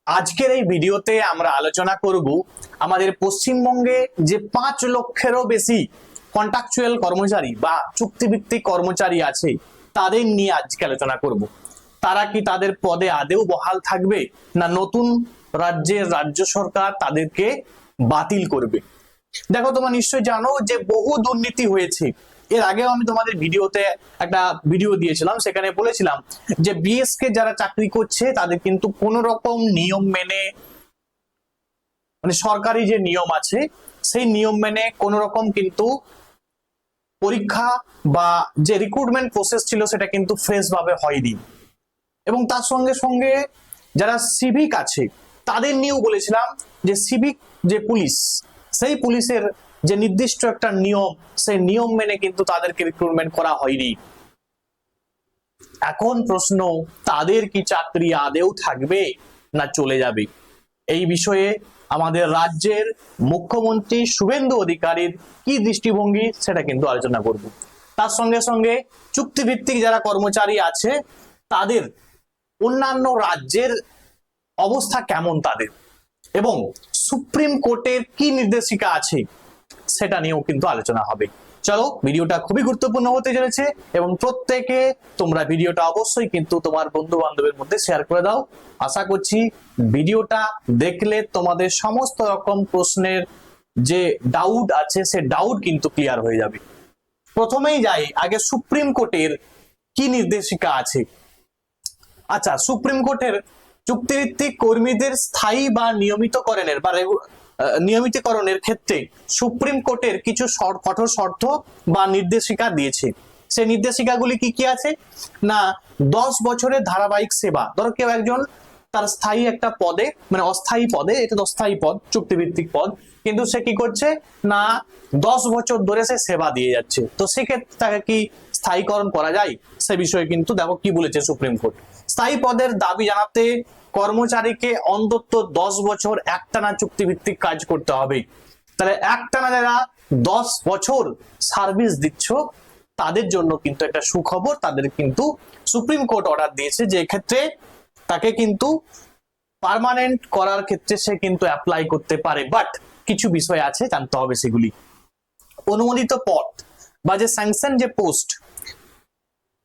আজকের এই ভিডিওতে আমরা আলোচনা করব আমাদের পশ্চিমবঙ্গে যে 5 লক্ষেরও বেশি কন্ট্রাকচুয়াল কর্মচারী বা চুক্তিভিত্তিক কর্মচারী আছে তাদের নিয়ে আজকে আলোচনা করব। তারা কি তাদের পদে আদৌ বহাল থাকবে, না নতুন রাজ্যের রাজ্য সরকার তাদেরকে বাতিল করবে? দেখো, তোমরা নিশ্চয়ই জানো যে বহু দুর্নীতি হয়েছে। এর আগেও আমি তোমাদের ভিডিওতে একটা ভিডিও দিয়েছিলাম, সেখানে বলেছিলাম যে বিএসকে যারা চাকরি করছে তাদের কিন্তু কোন রকম নিয়ম মেনে, মানে সরকারি যে নিয়ম আছে সেই নিয়ম মেনে কোন রকম কিন্তু পরীক্ষা বা যে রিক্রুটমেন্ট প্রসেস ছিল সেটা কিন্তু ফ্রেশ ভাবে হয়নি। এবং তার সঙ্গে সঙ্গে যারা সিভিক আছে তাদের নিয়েও বলেছিলাম যে সিভিক যে পুলিশ, সেই পুলিশের যে নির্দিষ্ট একটা নিয়ম, সেই নিয়ম মেনে কিন্তু তাদেরকে রিক্রুটমেন্ট করা হয়নি। এখন প্রশ্ন, তাদের কি চাকরি আদেও থাকবে না চলে যাবে? এই বিষয়ে আমাদের রাজ্যের মুখ্যমন্ত্রী শুভেন্দু অধিকারীর কি দৃষ্টিভঙ্গি সেটা কিন্তু আলোচনা করব। তার সঙ্গে সঙ্গে চুক্তিভিত্তিক যারা কর্মচারী আছে তাদের অন্যান্য রাজ্যের অবস্থা কেমন তাদের, এবং সুপ্রিম কোর্টের কি নির্দেশিকা আছে সেটা নিয়েও কিন্তু আলোচনা হবে। চলো, ভিডিওটা খুবই গুরুত্বপূর্ণ হতে চলেছে এবং প্রত্যেকে তোমরা ভিডিওটা অবশ্যই কিন্তু তোমার বন্ধু বান্ধবের মধ্যে শেয়ার করে দাও। আশা করছি ভিডিওটা দেখলে তোমাদের সমস্ত রকম প্রশ্নের যে ডাউট আছে সে ডাউট কিন্তু ক্লিয়ার হয়ে যাবে। প্রথমেই যাই, আগে সুপ্রিম কোর্টের কি নির্দেশিকা আছে। আচ্ছা, সুপ্রিম কোর্টের চুক্তিভিত্তিক কর্মীদের স্থায়ী বা নিয়মিতকরণের ক্ষেত্রে সুপ্রিম কোর্টের কিছু কঠোর শর্ত বা নির্দেশিকা দিয়েছে। সেই নির্দেশিকাগুলি কি কি আছে না, 10 বছরের ধারাবাহিক সেবা। ধরো কেউ একজন তার স্থায়ী একটা পদে, মানে অস্থায়ী পদে, এটা তো অস্থায়ী পদ, চুক্তিভিত্তিক পদ, কিন্তু সে কি করছে না 10 বছর ধরে সে সেবা দিয়ে যাচ্ছে, তো সেক্ষেত্রে তাকে কি স্থায়ীকরণ করা যায়? সে বিষয়ে কিন্তু দেখো কি বলেছে সুপ্রিম কোর্ট। স্থায়ী পদের দাবি জানাতে কর্মচারীকে অন্তত 10 বছর একটানা চুক্তিভিত্তিক কাজ করতে হবে। তাহলে একটানা যারা 10 বছর সার্ভিস দিচ্ছ তাদের জন্য কিন্তু একটা সুখবর, তাদের কিন্তু সুপ্রিম কোর্ট অর্ডার দিয়েছে যে এক্ষেত্রে তাকে কিন্তু পার্মানেন্ট করার ক্ষেত্রে সে কিন্তু অ্যাপ্লাই করতে পারে, বাট কিছু বিষয় আছে জানতে হবে সেগুলি। অনুমোদিত পদ বা যে স্যাংশন যে পোস্ট,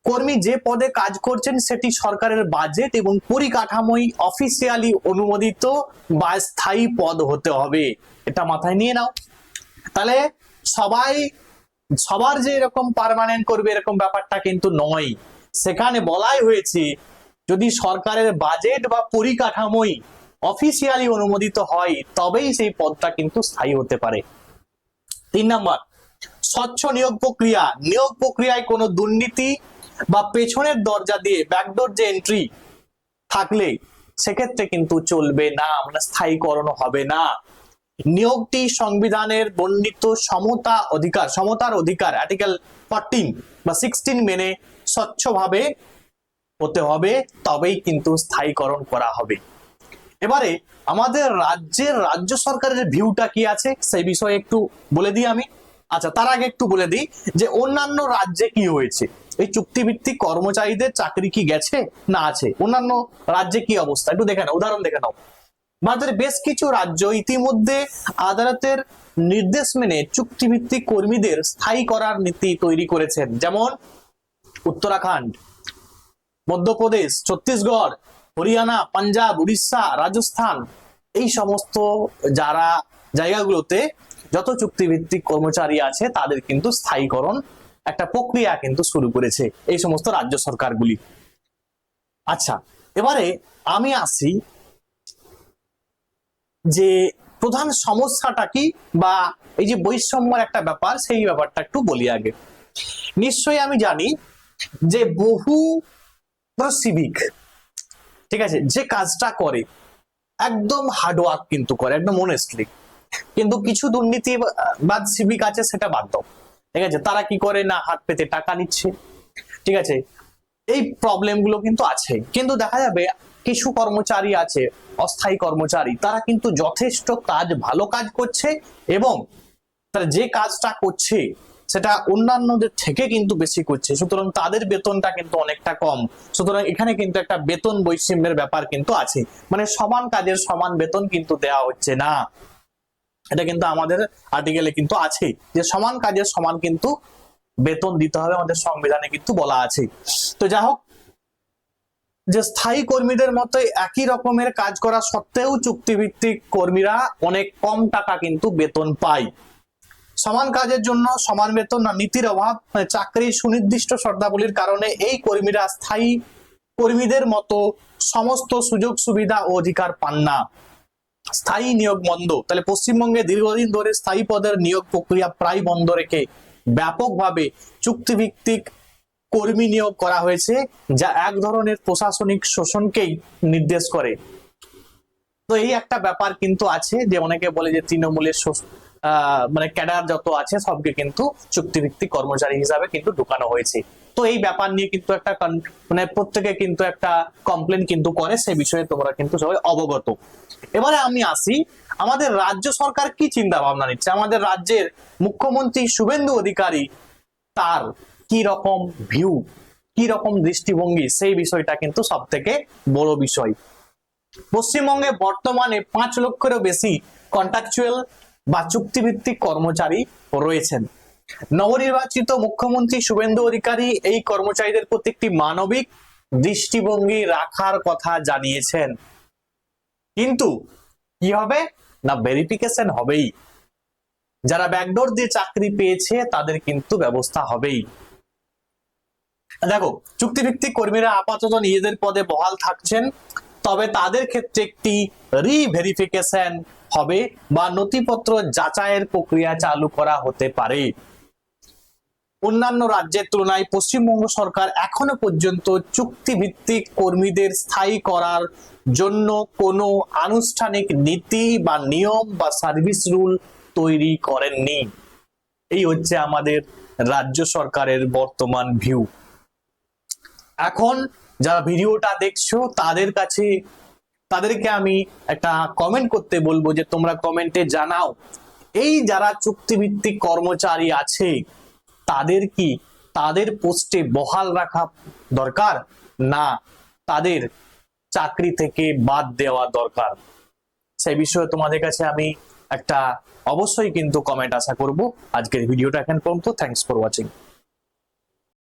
কর্মী যে পদে কাজ করছেন সেটি সরকারের বাজেট এবং পরিকাঠামোয় অফিসিয়ালি অনুমোদিত বা স্থায়ী পদ হতে হবে, এটা মাথায় নিয়ে নাও। তাহলে সবার যে এরকম পার্মানেন্ট করবে এরকম ব্যাপারটা কিন্তু নয়। সেখানে বলাই হয়েছে যদি সরকারের বাজেট বা পরিকাঠামোয় অফিসিয়ালি অনুমোদিত হয় তবেই সেই পদটা কিন্তু স্থায়ী হতে পারে। 3 নাম্বার, স্বচ্ছ নিয়োগ প্রক্রিয়া। নিয়োগ প্রক্রিয়ায় কোনো দুর্নীতি বা পেছনের দরজা দিয়ে ব্যাকডোর যে এন্ট্রি থাকলে সেক্ষেত্রে কিন্তু চলবে না, মানে স্থায়ীকরণ হবে না। নিয়োগটি সংবিধানের বর্ণিত সমতার অধিকার আর্টিকেল 14 বা 16 মেনে স্বচ্ছভাবে হতে হবে, তবেই কিন্তু স্থায়ীকরণ করা হবে। এবারে আমাদের রাজ্য সরকারের ভিউটা কি আছে সেই বিষয়ে একটু বলে দিই আমি। আচ্ছা, তার আগে একটু বলে দিই যে অন্যান্য রাজ্যে কি হয়েছে, এই চুক্তিভিত্তিক কর্মচারীদের চাকরি কি গেছে না আছে, অন্যান্য রাজ্যে কি অবস্থা একটু দেখে নাও, উদাহরণ দেখে নাও। ভারতের বেশ কিছু রাজ্য ইতিমধ্যে আদালতের নির্দেশ মেনে চুক্তিভিত্তিক কর্মীদের স্থায়ী করার নীতি তৈরি করেছেন, যেমন উত্তরাখণ্ড, মধ্যপ্রদেশ, ছত্তিশগড়, হরিয়ানা, পাঞ্জাব, উড়িষ্যা, রাজস্থান। এই সমস্ত যারা জায়গাগুলোতে যত চুক্তিভিত্তিক কর্মচারী আছে তাদের কিন্তু স্থায়ীকরণ একটা প্রক্রিয়া কিন্তু শুরু করেছে এই সমস্ত রাজ্য সরকারগুলি। আচ্ছা, এবারে আমি আসি যে প্রধান সমস্যাটা কি, বা এই যে বৈষম্যের একটা ব্যাপার, সেই ব্যাপারটা একটু বলি আগে। নিশ্চয়ই আমি জানি যে বহু সিভিক, ঠিক আছে, যে কাজটা করে একদম হার্ডওয়ার্ক কিন্তু করে একদম অনেস্টলি, কিন্তু কিছু দুর্নীতিবাদ সিভিক আছে সেটা বাদ দাও, ঠিক আছে, তারা কি করে না হাত পেতে টাকা নিচ্ছে, ঠিক আছে, এই প্রবলেম গুলো কিন্তু আছে। কিন্তু দেখা যাবে কিছু কর্মচারী আছে অস্থায়ী কর্মচারী, তারা কিন্তু যথেষ্ট ভালো কাজ করছে এবং তারা যে কাজটা করছে সেটা অন্যান্যদের থেকে কিন্তু বেশি করছে, সুতরাং তাদের বেতনটা কিন্তু অনেকটা কম। সুতরাং এখানে কিন্তু একটা বেতন বৈষম্যের ব্যাপার কিন্তু আছে, মানে সমান কাজের সমান বেতন কিন্তু দেওয়া হচ্ছে না। এটা কিন্তু আমাদের আর্টিকেলে কিন্তু আছে যে সমান কাজের সমান কিন্তু বেতন দিতে হবে, আমাদের সংবিধানে কিন্তু বলা আছে। তো যাই হোক, যে স্থায়ী কর্মীদের মতো একই রকমের কাজ করা সত্ত্বেও চুক্তিভিত্তিক কর্মীরা অনেক কম টাকা কিন্তু বেতন পায়। সমান কাজের জন্য সমান বেতন না নীতির অভাব, মানে চাকরির সুনির্দিষ্ট শর্তাবলীর কারণে এই কর্মীরা স্থায়ী কর্মীদের মতো সমস্ত সুযোগ সুবিধা ও অধিকার পান না। স্থায়ী নিয়োগ বন্ধ, তাহলে পশ্চিমবঙ্গে দীর্ঘদিন ধরে স্থায়ী পদের নিয়োগ প্রক্রিয়া প্রায় বন্ধ রেখে ব্যাপকভাবে চুক্তিভিত্তিক কর্মী নিয়োগ করা হয়েছে, যা এক ধরনের প্রশাসনিক শোষণকেই নির্দেশ করে। তো এই একটা ব্যাপার কিন্তু আছে যে অনেকে বলে যে তৃণমূলের মানে ক্যাডার যত আছে সবকে কিন্তু চুক্তিভিত্তিক কর্মচারী হিসাবে কিন্তু ঢুকানো হয়েছে। তো এই ব্যাপার নিয়ে কিন্তু একটা মানে প্রত্যেকে কিন্তু একটা কমপ্লেন কিন্তু করে, সে বিষয়ে তোমরা কিন্তু সবাই অবগত। এবারে আমি আসি, আমাদের রাজ্য সরকার কি চিন্তা ভাবনা নিচ্ছে, আমাদের রাজ্যের মুখ্যমন্ত্রী শুভেন্দু অধিকারী তার কি রকম ভিউ, কি রকম দৃষ্টিভঙ্গি, সেই বিষয়টা কিন্তু সব থেকে বড় বিষয়। পশ্চিমবঙ্গে বর্তমানে 5 লক্ষেরও বেশি কন্ট্রাকচুয়াল বা চুক্তিভিত্তিক কর্মচারী রয়েছেন। নবনির্বাচিত মুখ্যমন্ত্রী শুভেন্দু অধিকারী এই কর্মচারীদের প্রতি একটি মানবিক দৃষ্টিভঙ্গি রাখার কথা জানিয়েছেন, কিন্তু কি হবে না, ভেরিফিকেশন হবেই। যারা ব্যাকডোর দিয়ে চাকরি পেয়েছে তাদের কিন্তু ব্যবস্থা হবেই। দেখো, চুক্তিভিত্তিক কর্মীরা আপাতত নিজেদের পদে বহাল থাকছেন, তবে তাদের ক্ষেত্রে একটি রিভেরিফিকেশন হবে বা নথিপত্র যাচাইয়ের প্রক্রিয়া চালু করা হতে পারে। অন্যান্য রাজ্যের তুলনায় পশ্চিমবঙ্গ সরকার এখনো পর্যন্ত চুক্তিভিত্তিক কর্মীদের স্থায়ী করার জন্য কোনো আনুষ্ঠানিক নীতি বা নিয়ম বা সার্ভিস রুল তৈরি করেননি। এই হচ্ছে আমাদের রাজ্য সরকারের বর্তমান ভিউ। এখন যারা ভিডিওটা দেখছো তাদেরকে আমি একটা কমেন্ট করতে বলবো, যে তোমরা কমেন্টে জানাও এই যারা চুক্তিভিত্তিক কর্মচারী আছে তাদের কি তাদের পোস্টে বহাল রাখা দরকার, না তাদের চাকরি থেকে বাদ দেওয়া দরকার, সেই বিষয়ে তোমাদের কাছে আমি একটা অবশ্যই কিন্তু কমেন্ট আশা করব। আজকের ভিডিওটা এখান পর্যন্ত। Thanks for watching.